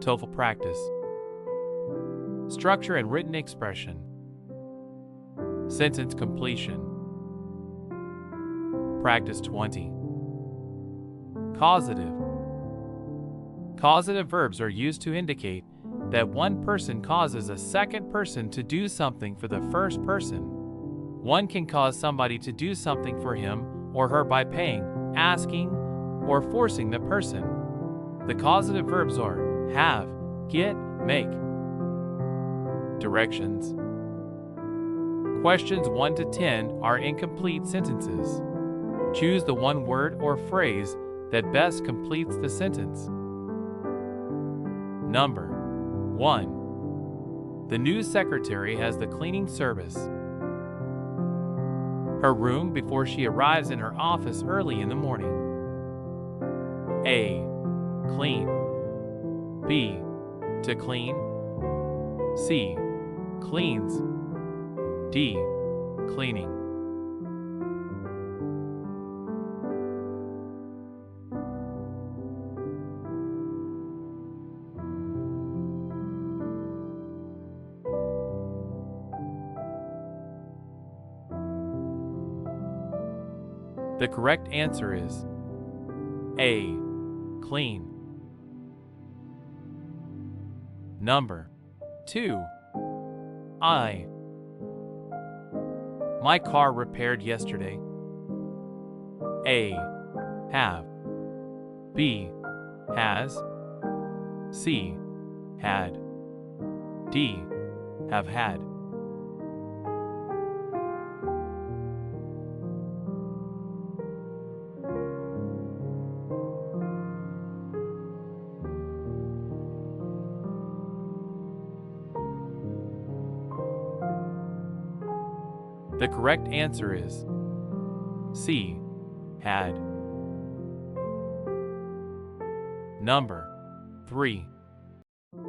TOEFL practice. Structure and written expression. Sentence completion. Practice 20. Causative. Causative verbs are used to indicate that one person causes a second person to do something for the first person. One can cause somebody to do something for him or her by paying, asking, or forcing the person. The causative verbs are have, get, make. Directions. Questions 1 to 10 are incomplete sentences. Choose the one word or phrase that best completes the sentence. Number 1. The new secretary has the cleaning service. Her room before she arrives in her office early in the morning. A. Clean. B. To clean. C. Cleans. D. Cleaning. The correct answer is A. Clean. Number 2. My car repaired yesterday. A. Have. B. Has. C. Had. D. Have had. The correct answer is C. Had. Number 3.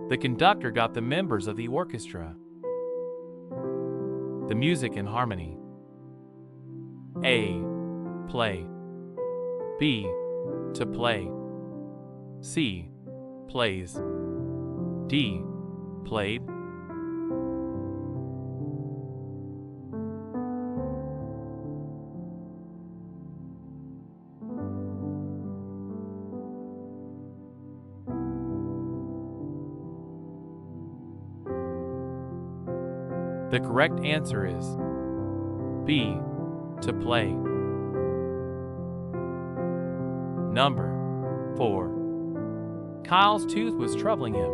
The conductor got the members of the orchestra. The music in harmony. A. Play. B. To play. C. Plays. D. Played. The correct answer is B. To play. Number 4. Kyle's tooth was troubling him,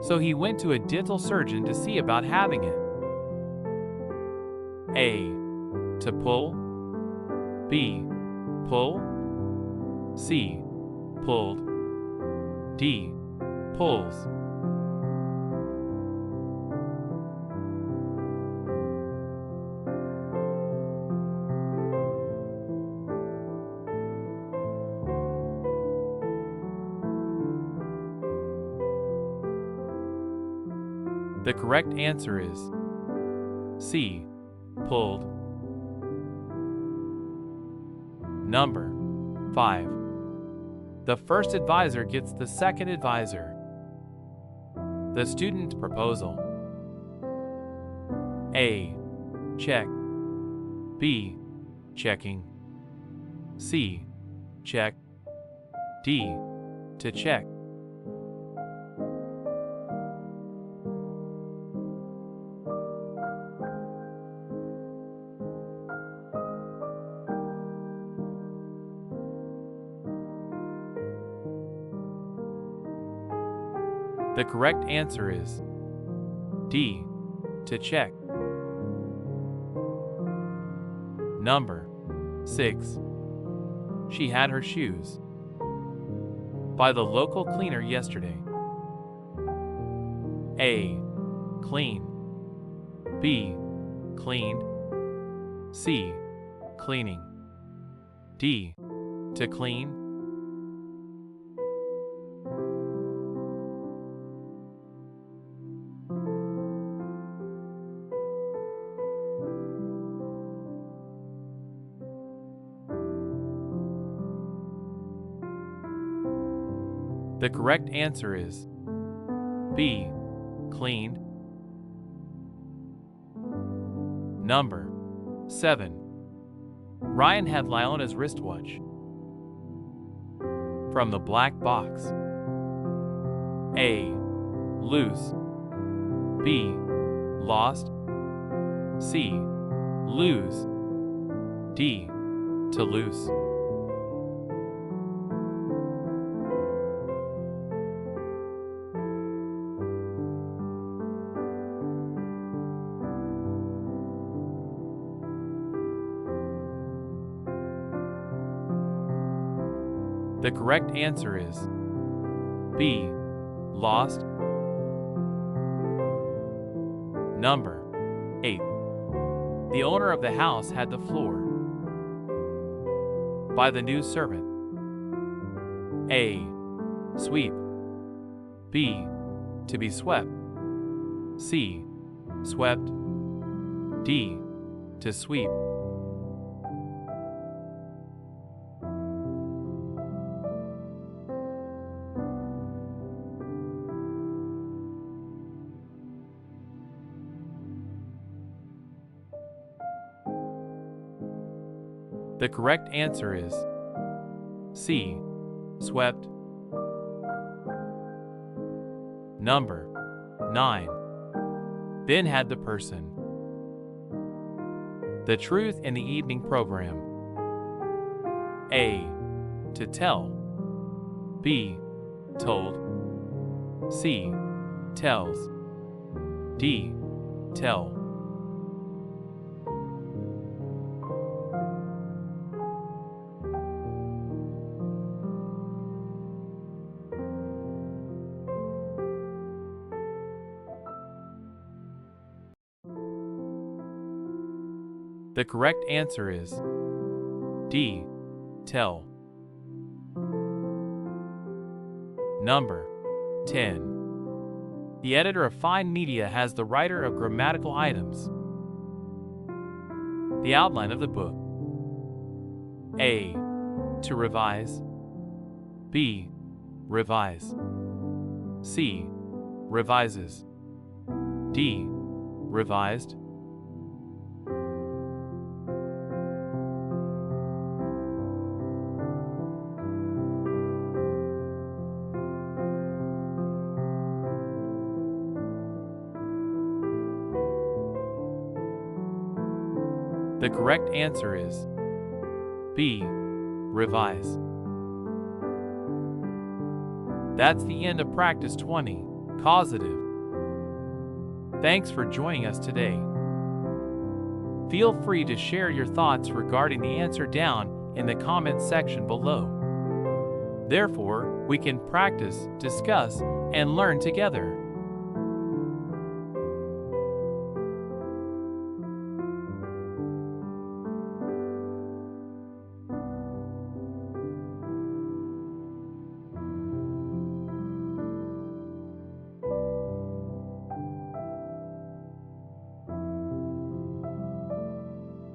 so he went to a dental surgeon to see about having it. A. To pull. B. Pull. C. Pulled. D. Pulls. The correct answer is C. Pulled. Number 5. The first advisor gets the second advisor. The student proposal. A. Check. B. Checking. C. Check. D. To check. The correct answer is D. To check. Number 6. She had her shoes by the local cleaner yesterday. A. Clean. B. Cleaned. C. Cleaning. D. To clean. The correct answer is B. Cleaned. Number 7. Ryan had Lyona's wristwatch. From the black box. A. Loose. B. Lost. C. Lose. D. To lose. The correct answer is B. Lost. Number 8. The owner of the house had the floor. By the new servant. A. Sweep. B. To be swept. C. Swept. D. To sweep. The correct answer is C. Swept. Number 9. Ben had the person. The truth in the evening program. A. To tell. B. Told. C. Tells. D. Tell. The correct answer is D. Tell. Number 10. The editor of Fine Media has the writer of grammatical items. The outline of the book. A. To revise. B. Revise. C. Revises. D. Revised. The correct answer is B. Revise. That's the end of practice 20, causative. Thanks for joining us today. Feel free to share your thoughts regarding the answer down in the comments section below. Therefore, we can practice, discuss, and learn together.